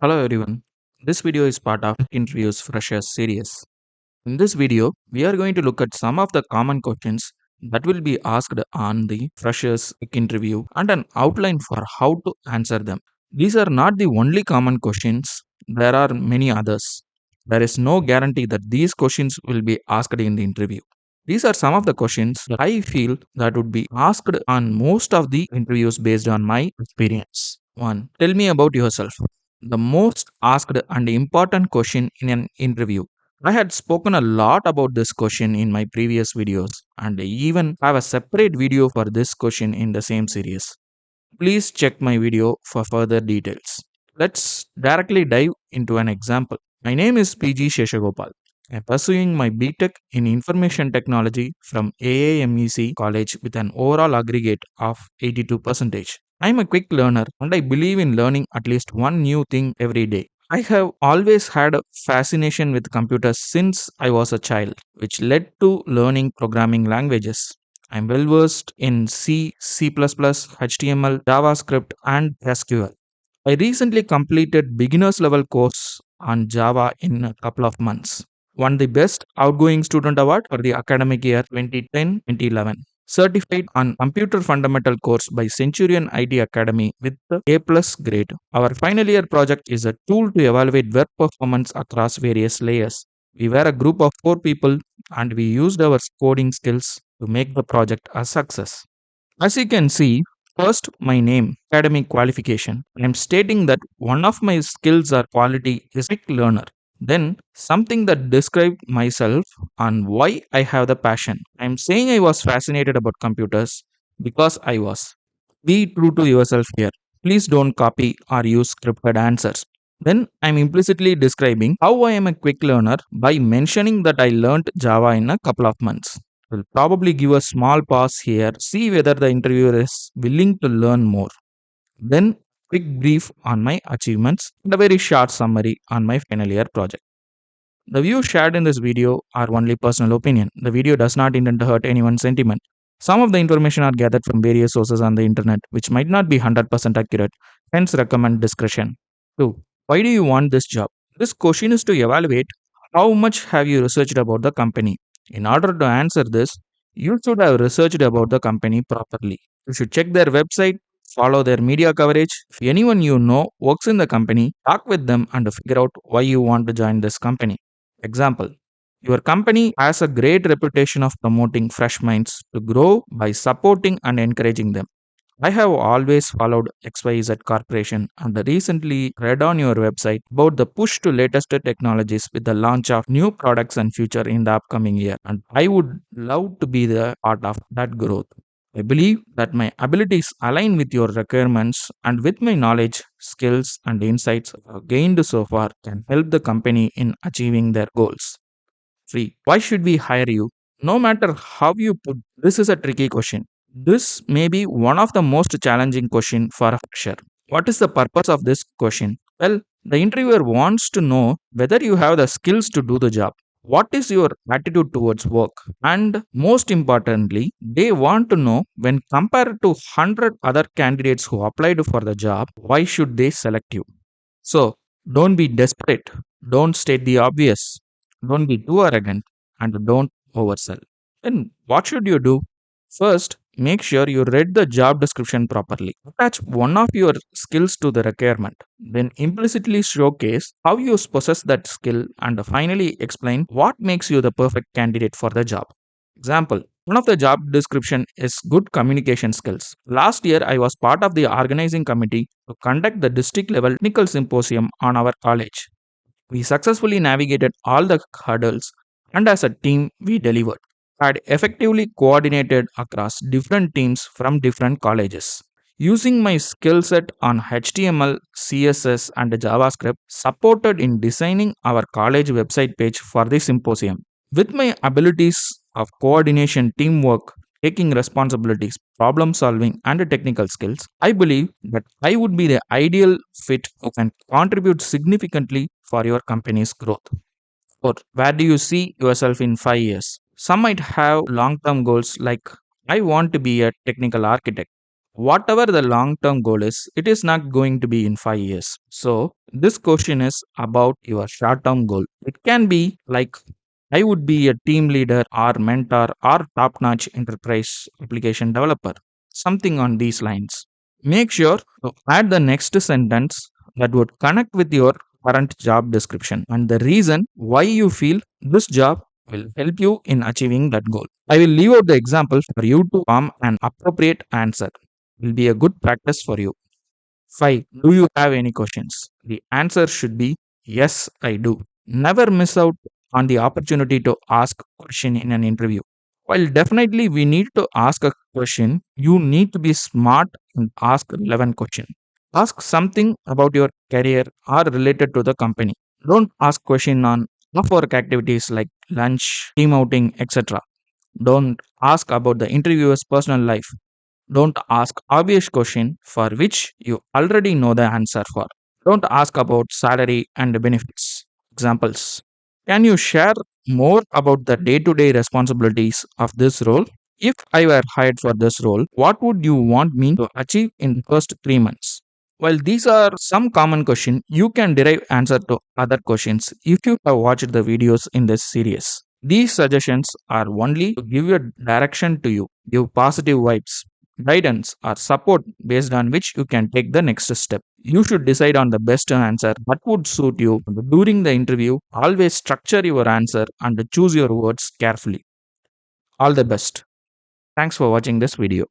Hello everyone. This video is part of Interviews Freshers series. In this video, we are going to look at some of the common questions that will be asked on the Freshers interview and an outline for how to answer them. These are not the only common questions, there are many others. There is no guarantee that these questions will be asked in the interview. These are some of the questions that I feel that would be asked on most of the interviews based on my experience. 1. Tell me about yourself. The most asked and important question in an interview. I had spoken a lot about this question in my previous videos and I even have a separate video for this question in the same series. Please check my video for further details. Let's directly dive into an example. My name is PG Sheshagopal. I'm pursuing my BTech in Information Technology from AAMEC College with an overall aggregate of 82%. I'm a quick learner and I believe in learning at least one new thing every day. I have always had a fascination with computers since I was a child, which led to learning programming languages. I'm well versed in C, C++, HTML, JavaScript, and SQL. I recently completed beginner's level course on Java in a couple of months. Won the Best Outgoing Student Award for the academic year 2010-2011. Certified on Computer Fundamental course by Centurion IT Academy with the A plus grade. Our final year project is a tool to evaluate web performance across various layers. We were a group of 4 people and we used our coding skills to make the project a success. As you can see, first my name, academic qualification. I am stating that one of my skills or quality is quick learner. Then something that described myself and why I have the passion. I am saying I was fascinated about computers because I was. Be true to yourself here. Please don't copy or use scripted answers. Then I'm implicitly describing how I am a quick learner by mentioning that I learned Java in a couple of months. We'll probably give a small pause here, see whether the interviewer is willing to learn more. Then, quick brief on my achievements and a very short summary on my final year project. The views shared in this video are only personal opinion. The video does not intend to hurt anyone's sentiment. Some of the information are gathered from various sources on the internet, which might not be 100% accurate, hence recommend discretion. 2. Why do you want this job? This question is to evaluate how much have you researched about the company. In order to answer this, you should have researched about the company properly. You should check their website, follow their media coverage. If anyone you know works in the company, talk with them and figure out why you want to join this company. Example: your company has a great reputation of promoting fresh minds to grow by supporting and encouraging them. I have always followed XYZ Corporation and recently read on your website about the push to latest technologies with the launch of new products and future in the upcoming year, and I would love to be the part of that growth. I believe that my abilities align with your requirements and with my knowledge, skills, and insights gained so far can help the company in achieving their goals. 3. Why should we hire you? No matter how you put this is a tricky question. This may be one of the most challenging question for a fresher. What is the purpose of this question? Well, the interviewer wants to know whether you have the skills to do the job. What is your attitude towards work? And most importantly, they want to know when compared to 100 other candidates who applied for the job, why should they select you? So, don't be desperate. Don't state the obvious. Don't be too arrogant and don't oversell. Then, what should you do? First, make sure you read the job description properly. Attach one of your skills to the requirement. Then, implicitly showcase how you possess that skill and finally explain what makes you the perfect candidate for the job. Example: one of the job description is good communication skills. Last year, I was part of the organizing committee to conduct the district level technical symposium on our college. We successfully navigated all the hurdles and as a team we delivered. Had effectively coordinated across different teams from different colleges. Using my skill set on HTML, CSS, and JavaScript, supported in designing our college website page for the symposium. With my abilities of coordination, teamwork, taking responsibilities, problem solving, and technical skills, I believe that I would be the ideal fit who can contribute significantly for your company's growth. Or where do you see yourself in 5 years? Some might have long term goals like I want to be a technical architect, Whatever the long term goal is, it is not going to be in 5 years. So, this question is about your short term goal. It can be like I would be a team leader or mentor or top notch enterprise application developer. Something on these lines. Make sure to add the next sentence that would connect with your current job description and the reason why you feel this job will help you in achieving that goal. I will leave out the example for you to form an appropriate answer. Will be a good practice for you. 5. Do you have any questions? The answer should be yes, I do. Never miss out on the opportunity to ask a question in an interview. While definitely we need to ask a question, you need to be smart and ask relevant question. Ask something about your career or related to the company. Don't ask question on off-work activities like lunch, team outing, etc. Don't ask about the interviewer's personal life. Don't ask obvious question for which you already know the answer for. Don't ask about salary and benefits. Examples. Can you share more about the day-to-day responsibilities of this role? If I were hired for this role, what would you want me to achieve in the first 3 months? While these are some common questions, you can derive answer to other questions if you have watched the videos in this series. These suggestions are only to give a direction to you, give positive vibes, guidance, or support based on which you can take the next step. You should decide on the best answer that would suit you. During the interview, always structure your answer and choose your words carefully. All the best. Thanks for watching this video.